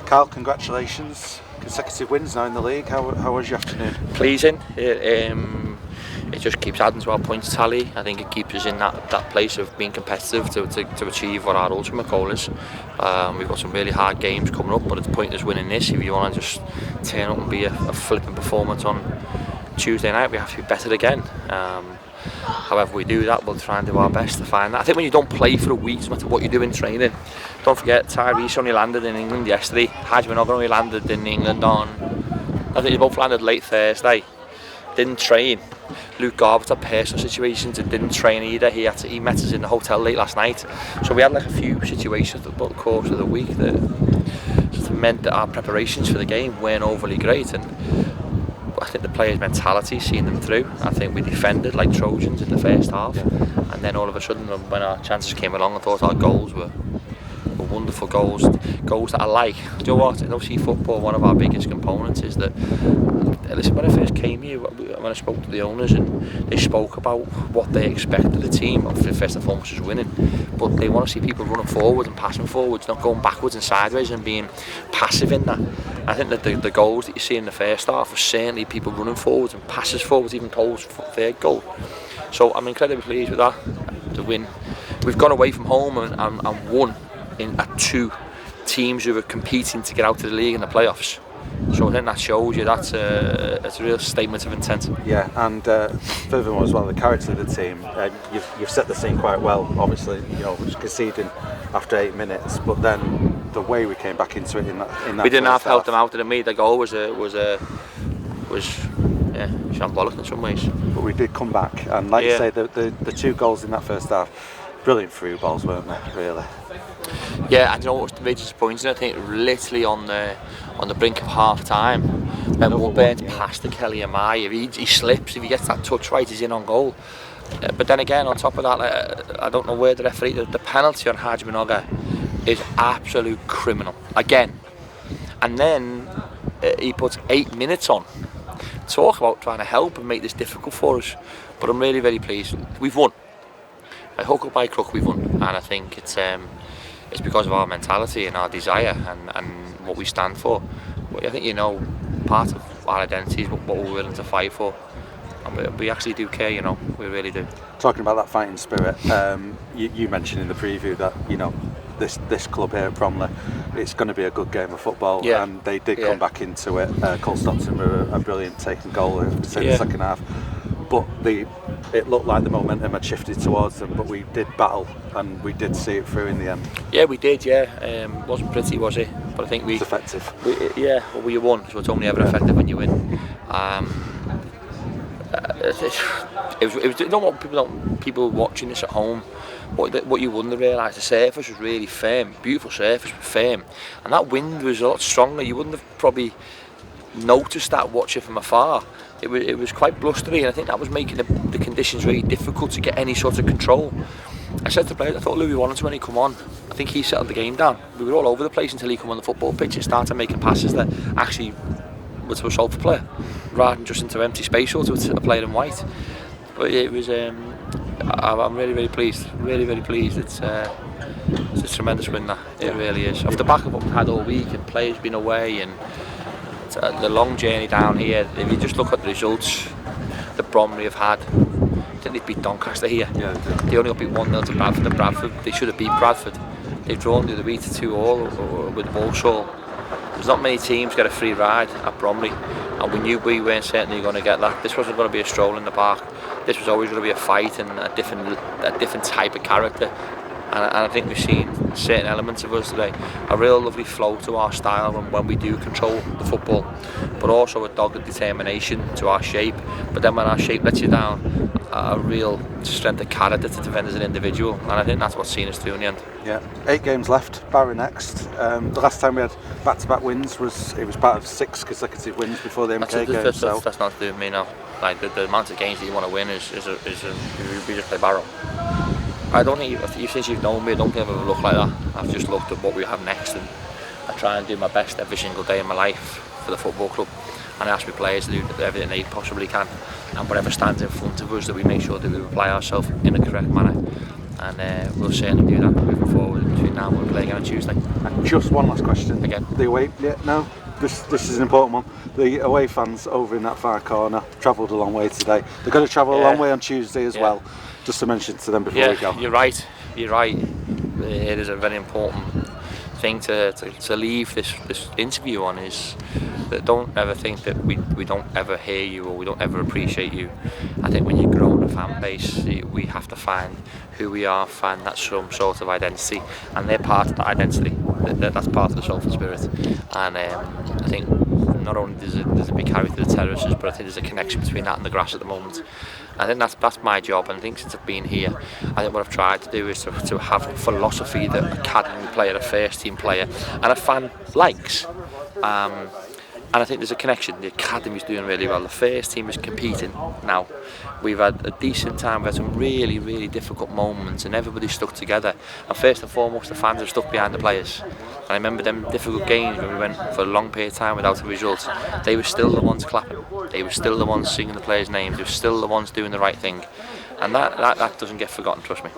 Karl, congratulations. Consecutive wins now in the league. How was your afternoon? Pleasing. It just keeps adding to our points tally. I think it keeps us in that place of being competitive to achieve what our ultimate goal is. We've got some really hard games coming up, but it's pointless winning this if you want to just turn up and be a flipping performance on Tuesday night. We have to be better again. However we do that, we'll try and do our best to find that. I think when you don't play for a week, no matter what you do in training, don't forget Tyrese only landed in England yesterday, Hajman only landed in England on, I think they both landed late Thursday, didn't train. Luke Garbutt had personal situations and didn't train either. He met us in the hotel late last night. So we had like a few situations throughout the course of the week that meant that our preparations for the game weren't overly great, and I think the players' mentality seen them through. I think we defended like Trojans in the first half, and then all of a sudden when our chances came along, I thought our goals were wonderful goals that I like. Do you know what? In OC football, one of our biggest components is that, listen, when I first came here, when I spoke to the owners, and they spoke about what they expect of the team, first and foremost is winning, but they want to see people running forward and passing forwards, not going backwards and sideways and being passive in that. I think that the goals that you see in the first half are certainly people running forwards and passes forwards, even goals for third goal. So I'm incredibly pleased with that, to win. We've gone away from home and won at two teams who are competing to get out of the league in the playoffs. So I think that shows you that's a real statement of intent. Yeah, and furthermore as well, the character of the team. You've set the scene quite well. Obviously, conceding after 8 minutes, but then the way we came back into it in that we didn't have to help them out, and the goal was shambolic in some ways. But we did come back, and like you say, the two goals in that first half, brilliant through balls, weren't they? Really. Yeah, and you know what was really disappointing? I think literally on the brink of half time, when Woodburn's past the Kelly Amai, if he slips, if he gets that touch right, he's in on goal. But then again, on top of that, I don't know where the referee, the penalty on Hajman is absolute criminal again. And then he puts 8 minutes on. Talk about trying to help and make this difficult for us. But I'm really, very pleased. We've won. By hook or by crook, we've won, and I think it's because of our mentality and our desire and what we stand for. But I think part of our identity is what we're willing to fight for, and we actually do care. We really do. Talking about that fighting spirit, you mentioned in the preview that this club here at Bromley, it's going to be a good game of football, and they did come back into it. Cole Stockton were a brilliant taking goal in the second half. But it looked like the momentum had shifted towards them, but we did battle and we did see it through in the end. Yeah, we did. Wasn't pretty, was it? But I think we. It's effective. We won, so it's only ever effective when you win. It was people watching this at home. What you wouldn't realise, the surface was really firm, beautiful surface, but firm, and that wind was a lot stronger. You wouldn't have probably noticed that watching from afar. It was quite blustery, and I think that was making the conditions really difficult to get any sort of control. I said to the players, I thought Louis Wallington, when he come on, I think he settled the game down. We were all over the place until he come on the football pitch and started making passes that actually were to a Salford player, rather than just into empty space or to a player in white. But it was, I'm really, really pleased. Really, really pleased. It's a tremendous win, that. It really is. Off the back of what we've had all week, and players been away, and the long journey down here, if you just look at the results that Bromley have had, I think they've beat Doncaster here. Yeah, they only got beat 1-0 to Bradford, and Bradford, they should have beat Bradford. They've drawn the other week to 2-2 with Walsall. There's not many teams get a free ride at Bromley, and we knew we weren't certainly going to get that. This wasn't going to be a stroll in the park. This was always going to be a fight and a different type of character. And I think we've seen certain elements of us today, a real lovely flow to our style when we do control the football, but also a dogged determination to our shape. But then when our shape lets you down, a real strength of character to defend as an individual, and I think that's what's seen us through in the end. Yeah, 8 games left, Barrow next. The last time we had back-to-back wins was part of 6 consecutive wins before the MK game. That's not to do with me now. Like the amount of games that you want to win is we just play Barrow. I don't think, since you've known me, I don't think I've ever looked like that. I've just looked at what we have next, and I try and do my best every single day in my life for the football club, and I ask my players to do everything they possibly can, and whatever stands in front of us, that we make sure that we apply ourselves in a correct manner, and we'll certainly do that moving forward between now. We'll play again on Tuesday. And just one last question. Again. The away, no. This is an important one. The away fans over in that far corner travelled a long way today. They're going to travel a long way on Tuesday as well. Just to mention to them before we go. You're right. It is a very important thing to leave this interview on, is that don't ever think that we don't ever hear you or we don't ever appreciate you. I think when you grow a fan base, we have to find who we are, find that some sort of identity, and they're part of that identity. That's part of the Salford spirit. And I think not only there's a big carry to the terraces, but I think there's a connection between that and the grass at the moment. I think that's my job, and I think since I've been here, I think what I've tried to do is to have a philosophy that an academy player, a first team player and a fan likes. And I think there's a connection. The academy's doing really well. The first team is competing now. We've had a decent time. We've had some really, really difficult moments, and everybody's stuck together. And first and foremost, the fans have stuck behind the players. And I remember them difficult games when we went for a long period of time without a result. They were still the ones clapping. They were still the ones singing the players' names. They were still the ones doing the right thing. And that doesn't get forgotten, trust me.